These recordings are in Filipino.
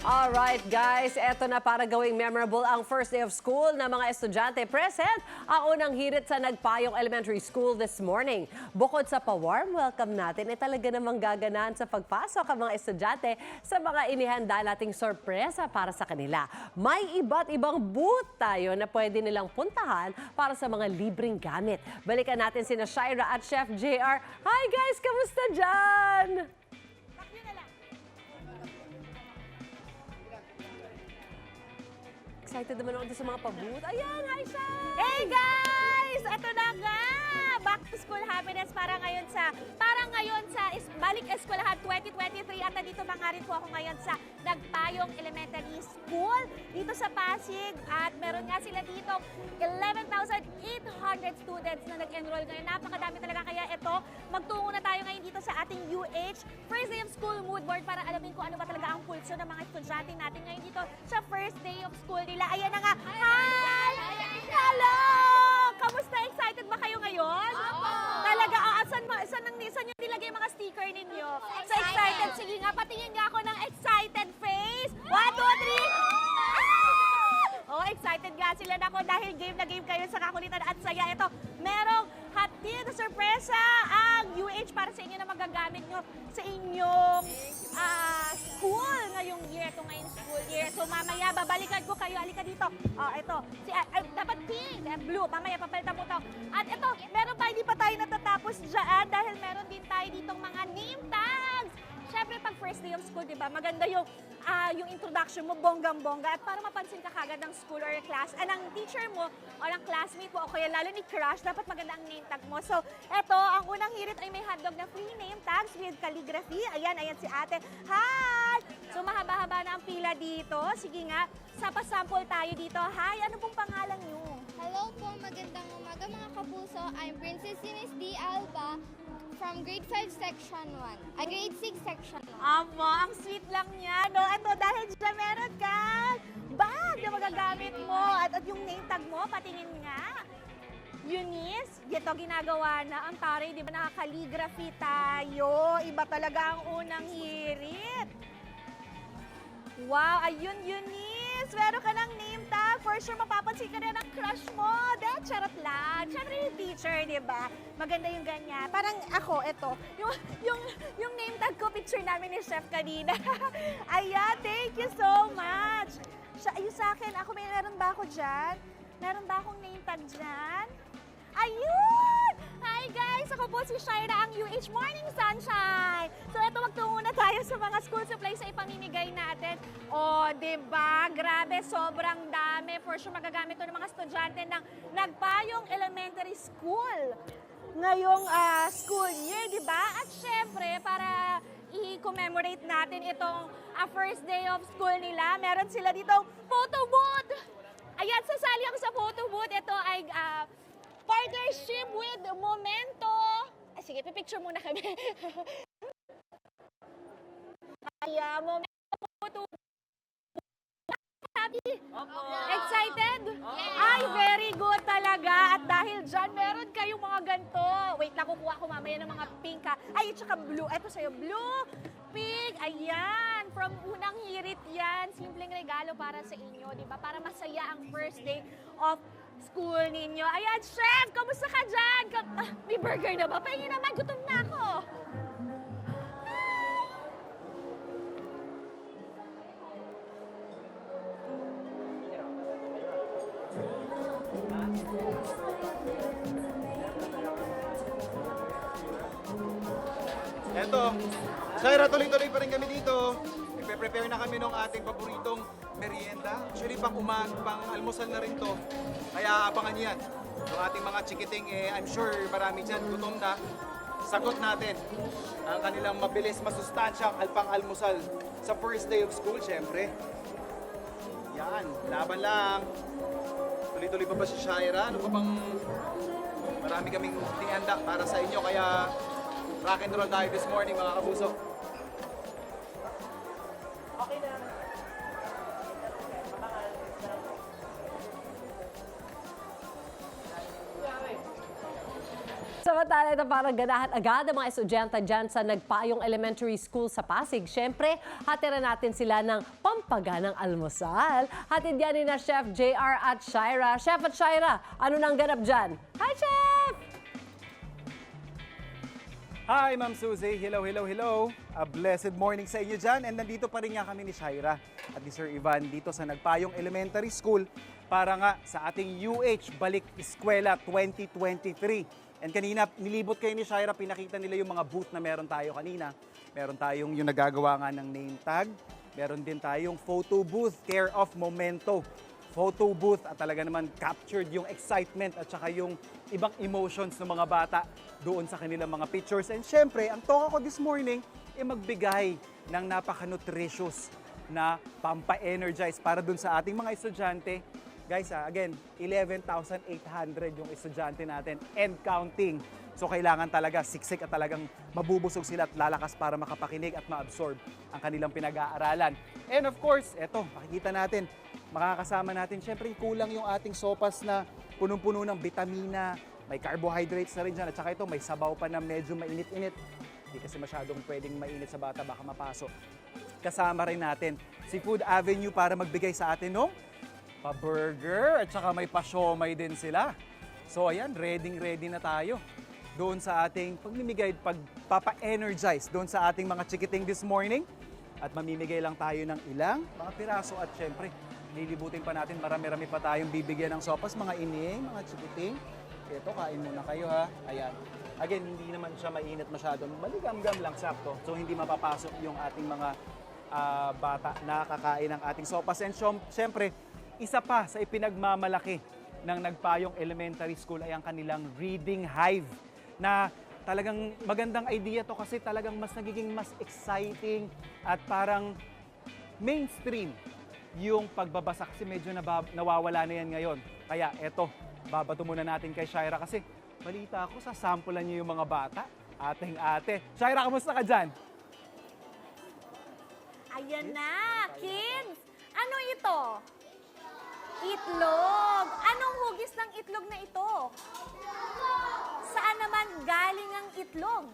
Alright guys, eto na para gawing memorable ang first day of school ng mga estudyante. Present ang unang hirit sa Nagpayong Elementary School this morning. Bukod sa pa-warm welcome natin, talaga namang gaganaan sa pagpasok ang mga estudyante sa mga inihanda nating sorpresa para sa kanila. May iba't ibang booth tayo na pwede nilang puntahan para sa mga libreng gamit. Balikan natin sina Shaira at Chef JR. Hi guys, kamusta dyan? Excited naman ako doon sa mga pa-booth. Ayan, hi, Shai! Hey guys! Ito na nga! Back to school happiness para ngayon sa Balik Eskwelahan 2023 at nandito mga rin po ako ngayon sa Nagpayong Elementary School dito sa Pasig at meron nga sila dito 11,800 students na nag-enroll ngayon. Napakadami talaga kaya ito. Magtungo na tayo ngayon dito sa ating UH First Day of School Mood Board para alamin kung ano ba talaga ang pulso ng mga estudyante natin ngayon dito sa first day of school nila. Ayan na nga. Hi! Hello! Kamusta? Excited ba kayo ngayon? Talaga, saan nyo nilagay yung mga sticker ninyo? So excited. Sige nga, patingin nga ako ng excited face. 1, 2, 3. Oh, excited nga sila na ako dahil game na game kayo sa kakulitan at saya. Ito, merong hatid na sorpresa ang UH para sa inyo na magagamit nyo sa inyong school ngayong year. Ito ngayong school year. So mamaya, babalikan ko kayo. Halika dito. Oh, ito. Dapat pink and blue. Mamaya, papalitan mo ito. At ito, meron pa, hindi pa tayo natatapos dyan dahil meron din tayo ditong mga name tags. Siyempre, pag first day of school, di ba, maganda yung introduction mo, bonggang-bongga. At para mapansin ka kagad ng school or class, ng teacher mo o ng classmate mo, o kaya lalo ni crush, dapat maganda ang name tag mo. So, eto, ang unang hirit ay may hotdog na free name tags with calligraphy. Ayan si ate. Hi! So, mahaba-haba na ang pila dito. Sige nga, sample tayo dito. Hi, ano pong pangalan niyo? Hello po, magandang umaga mga kapuso. I'm Princess Ines D. Alba from grade 5 section 1. Grade 6 section 1. Amo, ang sweet lang niya. No? Ito, dahil dyan meron ka bag na magagamit mo. At yung name tag mo, patingin nga. Eunice, dito ginagawa na ang taray, di ba nakakaligraphy tayo. Iba talaga ang unang hirit. Wow, ayun Eunice, meron ka ng name tag. For sure, mapapansin ka na ng crush mo. Dahil charot lang. Siyempre yung teacher, di ba? Maganda yung ganyan. Parang ako, ito. Yung name tag ko, picture namin ni Chef kanina. Ayan, thank you so much. Ayun sa akin, meron ba ako dyan? Meron ba akong name tag dyan? Ayun! Hi guys! Ako po si Shaira, ang UH Morning Sunshine. So ito, magtungo na tayo sa mga school supplies na ipamimigay natin. O, diba? Grabe, sobrang dami. For sure, magagamit ito ng mga estudyante ng Nagpayong Elementary School ngayong school year, diba? At syempre, para i-commemorate natin itong first day of school nila, meron sila ditong photo booth. Ayan, sasali ako sa photo booth. Ito ay partnership with Momento. Sige, pipicture muna kami. Ayan, Momento photo booth. Happy? Excited? Ay, very good talaga. At dahil dyan, meron kayong mga ganito. Wait lang, kukuha ko mamaya ng mga pink ha. Ay, tsaka blue. Ito sa'yo, blue, pink. Ayan, from unang hirit yan. Simpleng regalo para sa inyo, di ba? Para masaya ang first day of school ninyo. Ayan, Chef, kamusta ka dyan? May burger na ba? Pahingin naman, gutom na ako. Eto, Shaira, tuloy-tuloy pa rin kami dito. Ipe-prepare na kami ng ating paboritong merienda. Actually, pang almusal na rin to. Kaya abangan niyo yan. Yung ating mga chikiting, I'm sure marami dyan gutom na. Sagot natin ang kanilang mabilis, masustansyang pang-almusal sa first day of school, syempre. Yan, laban lang. Tuloy-tuloy pa ba si Shaira? Ano pa bang marami kaming tinihanda para sa inyo, kaya rock and roll tayo this morning mga kapuso. Okay na. Sa Samantala, ito parang ganahan agad ang mga estudyante dyan sa Nagpayong Elementary School sa Pasig. Siyempre, hatiran natin sila ng pampaganang almusal. Hatid yan ni na Chef JR at Shira. Chef at Shira, ano nang ganap dyan? Hi, Chef! Hi, Ma'am Suzy. Hello, hello, hello. A blessed morning sa inyo dyan. And nandito pa rin nga kami ni Shira at ni Sir Ivan dito sa Nagpayong Elementary School para nga sa ating UH Balik Eskwela 2023. And kanina, nilibot kayo ni Shira, pinakita nila yung mga booth na meron tayo kanina. Meron tayong yung nagagawa nga ng name tag. Meron din tayong photo booth, care of Momento. Photo booth at talaga naman captured yung excitement at saka yung ibang emotions ng mga bata doon sa kanilang mga pictures. And syempre, ang toka ko this morning ay magbigay ng napaka-nutritious na pampa-energize para doon sa ating mga estudyante. Guys, again, 11,800 yung estudyante natin and counting. So kailangan talaga siksik at talagang mabubusog sila at lalakas para makapakinig at ma-absorb ang kanilang pinag-aaralan. And of course, eto, makikita natin, makakasama natin, syempre kulang yung ating sopas na punong-puno ng vitamina, may carbohydrates na rin dyan, at saka ito may sabaw pa na medyo mainit-init. Hindi kasi masyadong pwedeng mainit sa bata, baka mapasok. Kasama rin natin si Food Avenue para magbigay sa atin ng pa-burger at saka may pa-siomay din sila. So ayan, ready na tayo doon sa ating pagmimigay, pagpapa-energize doon sa ating mga chikiting this morning. At mamimigay lang tayo ng ilang mga piraso at syempre, nilibutin pa natin, marami-rami pa tayong bibigyan ng sopas, mga ining, mga chikiting. Ito, kain muna kayo ha. Ayan. Again, hindi naman siya mainit masyado. Maligam-gam lang sakto. So hindi mapapasok yung ating mga bata na kakain ng ating sopas. And syempre, isa pa sa ipinagmamalaki ng Nagpayong Elementary School ay ang kanilang reading hive na talagang magandang idea to kasi talagang mas nagiging mas exciting at parang mainstream yung pagbabasa kasi medyo nawawala na yan ngayon. Kaya eto, babato muna natin kay Shira kasi balita ko sa sampulan niyo yung mga bata. Ating ate. Shira, kamusta ka dyan? Ayan na, kids! Ano ito? Itlog. Anong hugis ng itlog na ito? Saan naman galing ang itlog?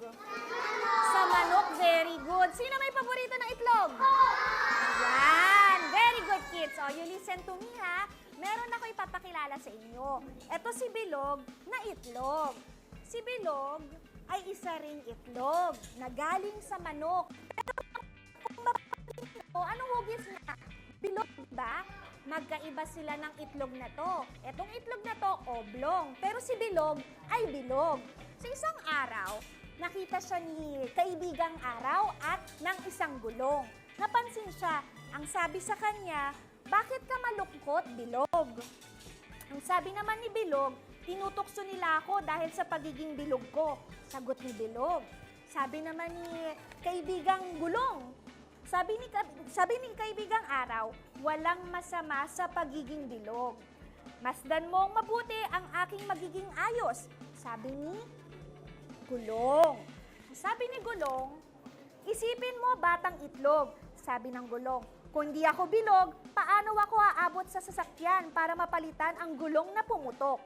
Sa manok. Very good. Sino may paborito ng itlog? Ayan. Very good, kids. Oh, you listen to me, ha? Meron ako ipapakilala sa inyo. Ito si Bilog na itlog. Si Bilog ay isa ring itlog na galing sa manok. Pero kung mapapansin mo, anong hugis niya? Bilog, ba? Magkaiba sila ng itlog na to. Etong itlog na to, oblong. Pero si Bilog ay bilog. Sa isang araw, nakita siya ni kaibigang araw at ng isang gulong. Napansin siya, ang sabi sa kanya, bakit ka malungkot, Bilog? Ang sabi naman ni Bilog, tinutukso nila ako dahil sa pagiging bilog ko. Sagot ni Bilog. Sabi naman ni kaibigang gulong, sabi ni kaibigang araw, walang masama sa pagiging bilog. Masdan mong mabuti ang aking magiging ayos. Sabi ni gulong. Sabi ni gulong, isipin mo batang itlog. Sabi ng gulong, kung di ako bilog, paano ako aabot sa sasakyan para mapalitan ang gulong na pumutok?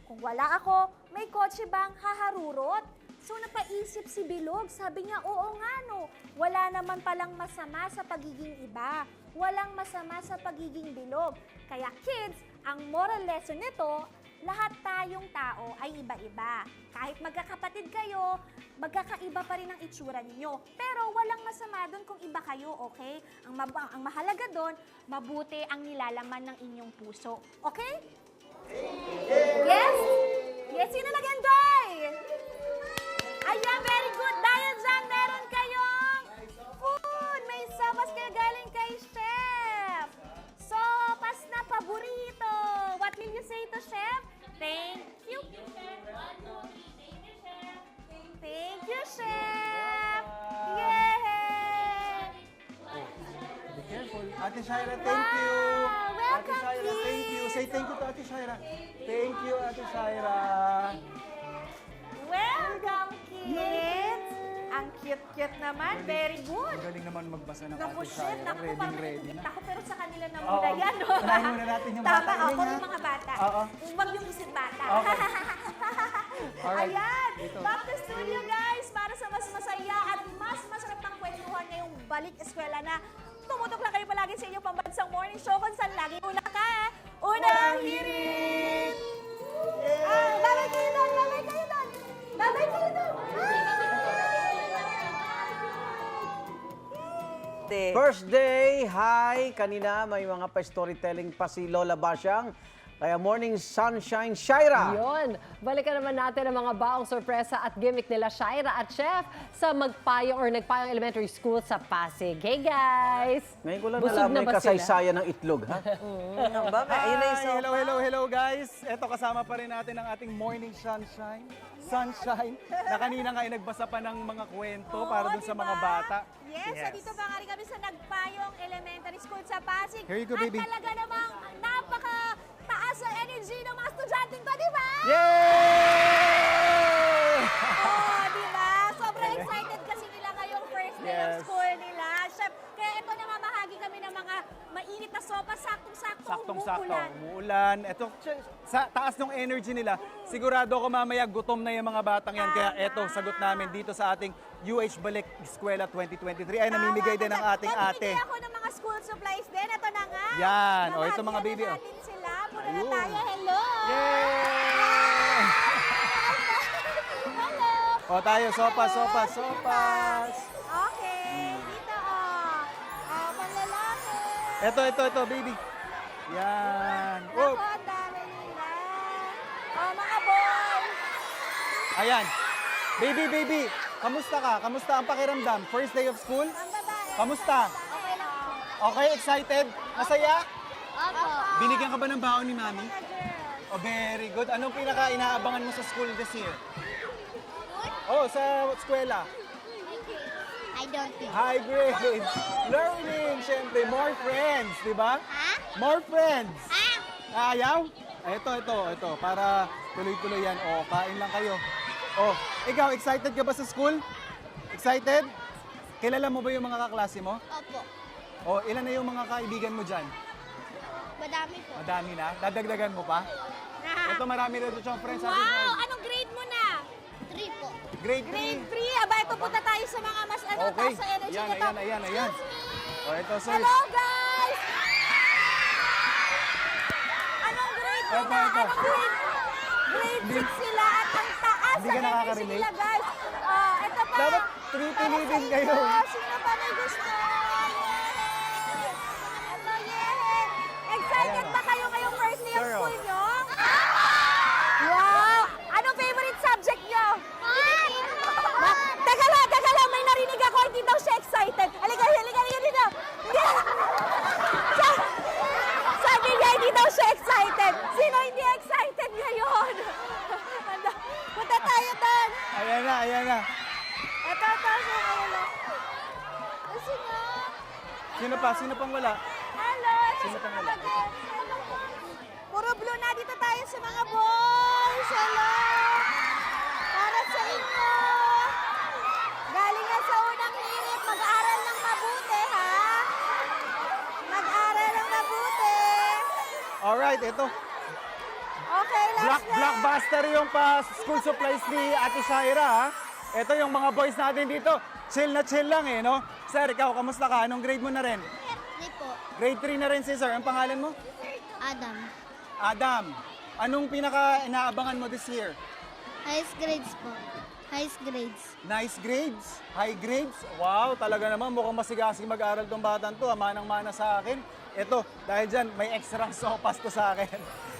Kung wala ako, may kotse bang haharurot? So napaisip si Bilog, sabi niya, oo nga no, wala naman palang masama sa pagiging iba. Walang masama sa pagiging bilog. Kaya kids, ang moral lesson nito, lahat tayong tao ay iba-iba. Kahit magkakapatid kayo, magkakaiba pa rin ang itsura ninyo. Pero walang masama doon kung iba kayo, okay? Ang mahalaga doon, mabuti ang nilalaman ng inyong puso. Okay? Yes? Yes, sino nag-enjoy? Ayan, very good. Dahil dyan, meron kayong food. May sopas kayo galing kay Chef. Sopas na paborito. What will you say to Chef? Thank you. Thank you, Chef. Yay! Be careful. Ate Shira, thank you. Wow, welcome, Ate Shira, thank you. Say thank you to Ate Shira. Thank you, Ate Shira. Welcome, kids. Ang cute-cute naman. Very good. Ang galing naman magbasa ng Naku, Ate Chef, Shira. naku, Ready na. Ako, pero sa kanila na Oo. muna yan, no? Unahin muna natin yung Tama, bata. ako Iling, yung ha? mga bata. Oo. Huwag yung isip bata. Okay. Alright. Ayan! Back to studio, guys! Para sa mas masaya at mas masarap pang kwentuhan ngayong balik eskwela na tumutok lang kayo palagi sa inyong pambansang morning show kung saan lagi una ka. Unang hirit! Babay kayo doon! Babay kayo doon! Babay kayo doon! First day, hi! Kanina may mga pa-storytelling pa si Lola Basyang. Kaya morning sunshine, Shaira! Yun. Balikan naman natin ang mga baong sorpresa at gimmick nila Shaira at Chef sa Nagpayong Elementary School sa Pasig. Hey guys! Ngayon ko lang Busog nalaman na yung ba sila? kasaysayan ng itlog, ha? Hello guys. Eto kasama pa rin natin ang ating morning sunshine na kanina nga ay nagbasa pa ng mga kwento para dun sa mga diba? bata. Yes, so dito pa nga rin kami sa Nagpayong Elementary School sa Pasig. Here you go, baby. At talaga namang napaka-taas ang energy ng mga estudyanteng to, di ba? Yay! Oh, di ba? Sobrang excited kasi nila ngayong first day of Yes. school nila. Chef, kaya ito namamahagi kami ng mga mainit na sopa, saktong-sakto, Saktong-sakto, umuulan. umuulan. Ito, sa taas ng energy nila, sigurado ako mamaya gutom na yung mga batang yan. Kaya eto, sagot namin dito sa ating UH Balik Eskwela 2023 ay namimigay din ng ating ate. Namimigay ako ng mga school supplies din. Ito na nga. Yan. O, ito mga Namahagi baby, na oh. natin sila. Muna na Ayun. tayo. Hello! Yay! Hello! O tayo, sopas. Okay. Dito, oh. Oh, panlalaki. Ito, baby. Yan. Ako, ang dami nila. Oh, mga boys. Ayan. Baby, kamusta ka? Kamusta ang pakiramdam? First day of school? Ang babae. Kamusta? Okay lang po. Okay, excited? Masaya? Opo. Binigyan ka ba ng baon ni Mami? Mga girls. Oh, very good. Anong pinaka-inaabangan mo sa school this year? Oh, sa eskwela. I don't think. High grades. Learning, syempre. More friends, di ba? Ha? More friends. Ah! Ayaw? Ito. Para tuloy-tuloy yan. Oh, kain lang kayo. Oh, ikaw, excited ka ba sa school? Excited? Kilala mo ba yung mga kaklase mo? Opo. Oh, ilan na yung mga kaibigan mo dyan? Madami po. Madami na? Dadagdagan mo pa? Ito, marami na doon siyang friends. Wow! Anong grade mo na? 3 po. Grade 3. Grade 3. Aba, ito punta tayo sa mga mas Okay. taas sa energy Ayan. nito. Oh, ito, sir. Hello, guys! Anong grade mo Ito. na? Anong grade? Grade 6 sila at ang taas Hindi sa ka energy nakaka-relate? nila, guys. Oh, ito pa. Dapat pili-piliin Para sa kayo. inyo. Sino pa may gusto? Ito, yay! Excited Ayan. ba kayo ngayong first day of Sure, oh. school nyo? Wow! Anong favorite subject nyo? Teka lang, may narinig ako, hindi daw siya excited. Halika dito. Sabi niya, hindi daw siya excited. Sino hindi excited ngayon? Punta tayo doon. Ayan na. Ito, wala. Kasi nga. Sino pang wala? Hello, Sino pang wala? Puro blue na, dito tayo sa mga boys. Hello. Para sa inyo. Galing na sa unang hirit, mag-aral ng mabuti, ha? Mag-aral ng mabuti. Alright, ito. Okay, last na. Blockbuster yung pa school supplies ni Ate Shaira, ha? Ito yung mga boys natin dito. Chill na chill lang eh, no? Sir, ikaw, kamusta ka? Anong grade mo na rin? 3 po. Grade 3 na rin si sir. Ang pangalan mo? Adam. Adam. Anong pinaka-inaabangan mo this year? Highest grades po. Highest grades. Nice grades? High grades? Wow, talaga naman mukhang masigasig mag-aral tong batang to. Manang-mana sa akin. Ito, dahil dyan, may extra sopas to sa akin.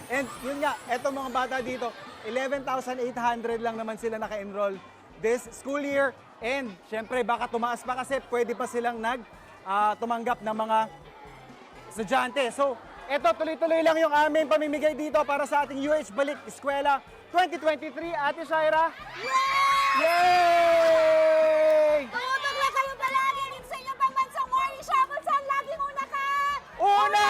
And yun nga, eto mga bata dito, 11,800 lang naman sila naka-enroll this school year. And syempre, baka tumaas pa kasi pwede pa silang tumanggap ng mga estudyante. So, eto, tuloy-tuloy lang yung aming pamimigay dito para sa ating UH Balik Eskwela 2023. Ate Shaira? Yay! Tumutok lang kayo palagi dito sa inyong pambansang morning show kung saan laging una ka. Una!